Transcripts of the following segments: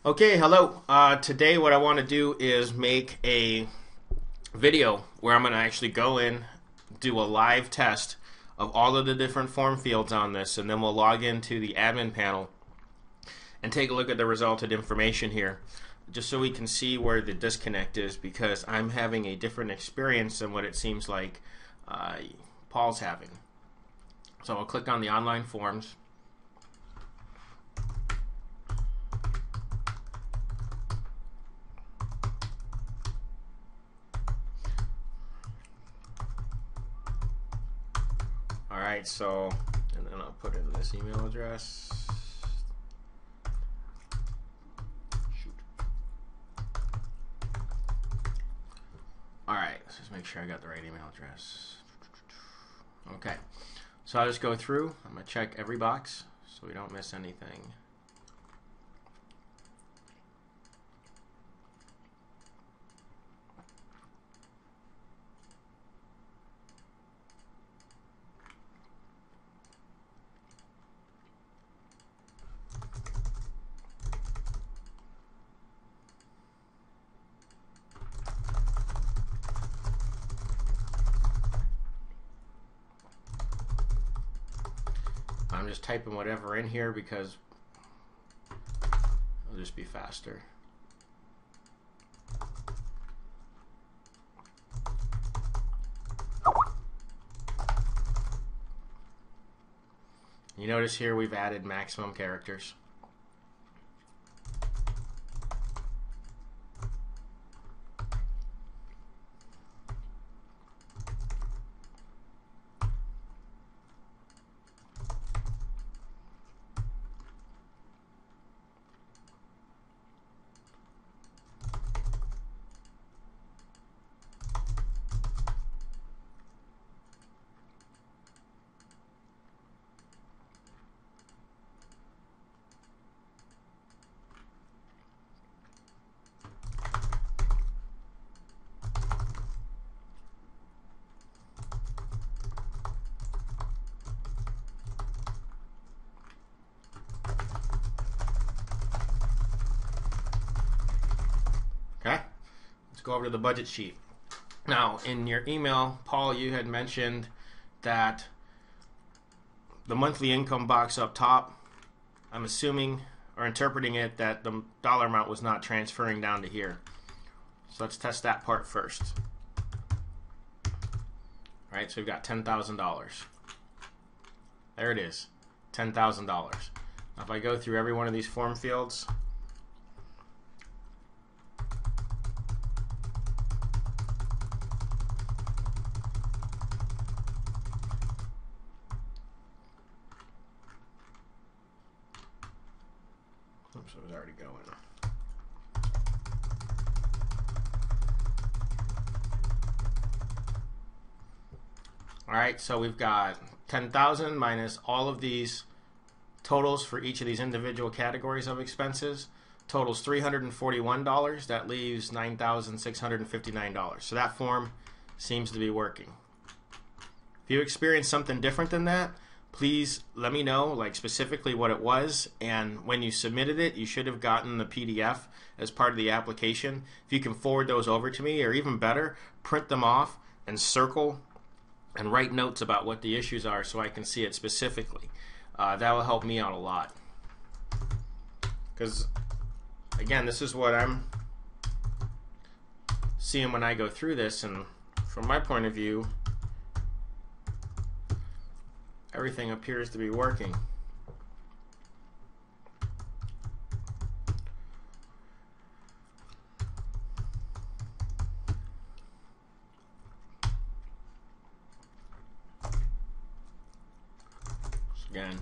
Okay, hello. Today what I want to do is make a video where I'm going to actually go in, do a live test of all of the different form fields on this, and then we'll log into the admin panel and take a look at the resulted information here, just so we can see where the disconnect is, because I'm having a different experience than what it seems like Paul's having. So I'll click on the online forms. Alright, so, and then I'll put in this email address. Shoot. Alright, let's just make sure I got the right email address. Okay, so I'll just go through. I'm going to check every box so we don't miss anything. I'm just typing whatever in here because it'll just be faster. You notice here we've added maximum characters. Okay, let's go over to the budget sheet. Now, in your email, Paul, you had mentioned that the monthly income box up top, I'm assuming or interpreting it that the dollar amount was not transferring down to here. So let's test that part first. All right, so we've got $10,000. There it is, $10,000. Now if I go through every one of these form fields, oops, it was already going. All right, so we've got 10,000 minus all of these totals for each of these individual categories of expenses. Totals $341. That leaves $9,659. So that form seems to be working. If you experience something different than that, please let me know, like specifically what it was, and when you submitted it, you should have gotten the PDF as part of the application. If you can forward those over to me, or even better, print them off and circle and write notes about what the issues are so I can see it specifically. That will help me out a lot. Because, again, this is what I'm seeing when I go through this, and from my point of view, everything appears to be working. So again,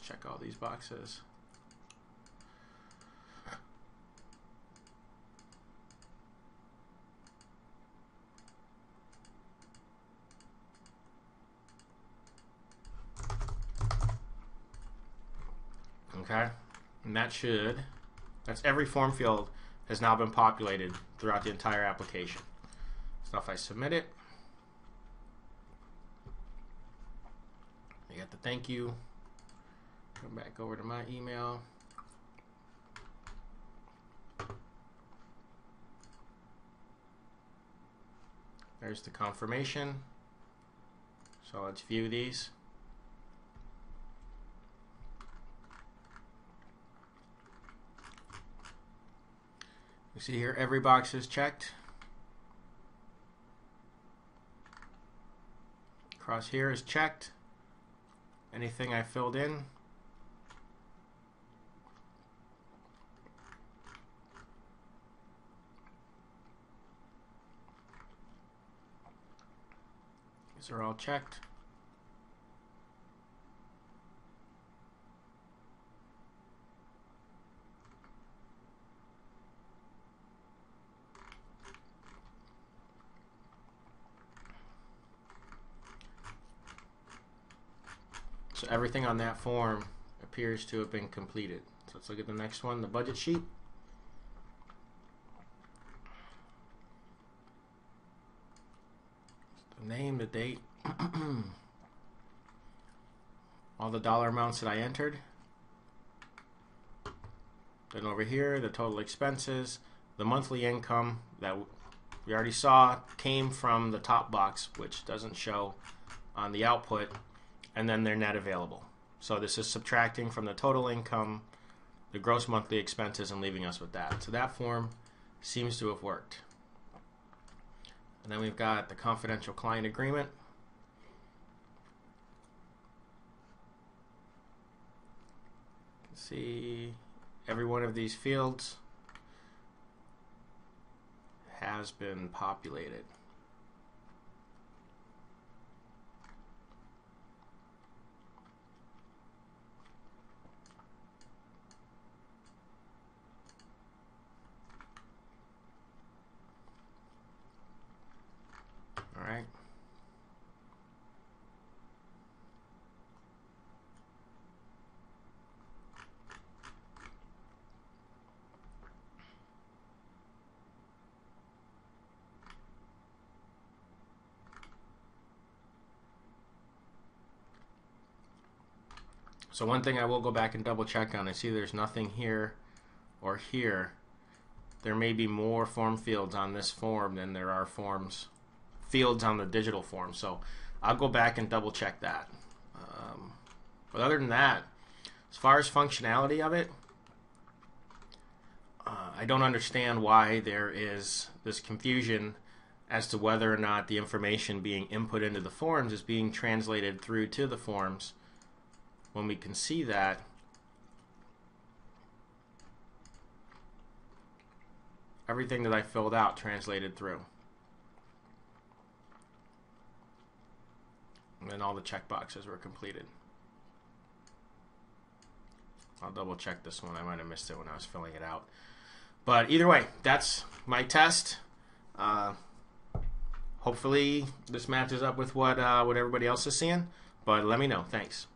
check all these boxes. Okay, and that's every form field has now been populated throughout the entire application. So if I submit it, I get the thank you. Come back over to my email. There's the confirmation. So let's view these. You see here, every box is checked. Across here is checked. Anything I filled in. These are all checked. So everything on that form appears to have been completed. So let's look at the next one, the budget sheet. The name, the date, all the dollar amounts that I entered. Then over here, the total expenses, the monthly income that we already saw came from the top box, which doesn't show on the output, and then their net available. So this is subtracting from the total income, the gross monthly expenses, and leaving us with that. So that form seems to have worked. And then we've got the confidential client agreement. You can see every one of these fields has been populated. All right. So one thing I will go back and double check on, I see there's nothing here or here. There may be more form fields on this form than there are fields on the digital form. So I'll go back and double check that. But other than that, as far as functionality of it, I don't understand why there is this confusion as to whether or not the information being input into the forms is being translated through to the forms, when we can see that everything that I filled out translated through. And then all the check boxes were completed. I'll double check this one. I might have missed it when I was filling it out. But either way, that's my test. Hopefully this matches up with what everybody else is seeing. But let me know. Thanks.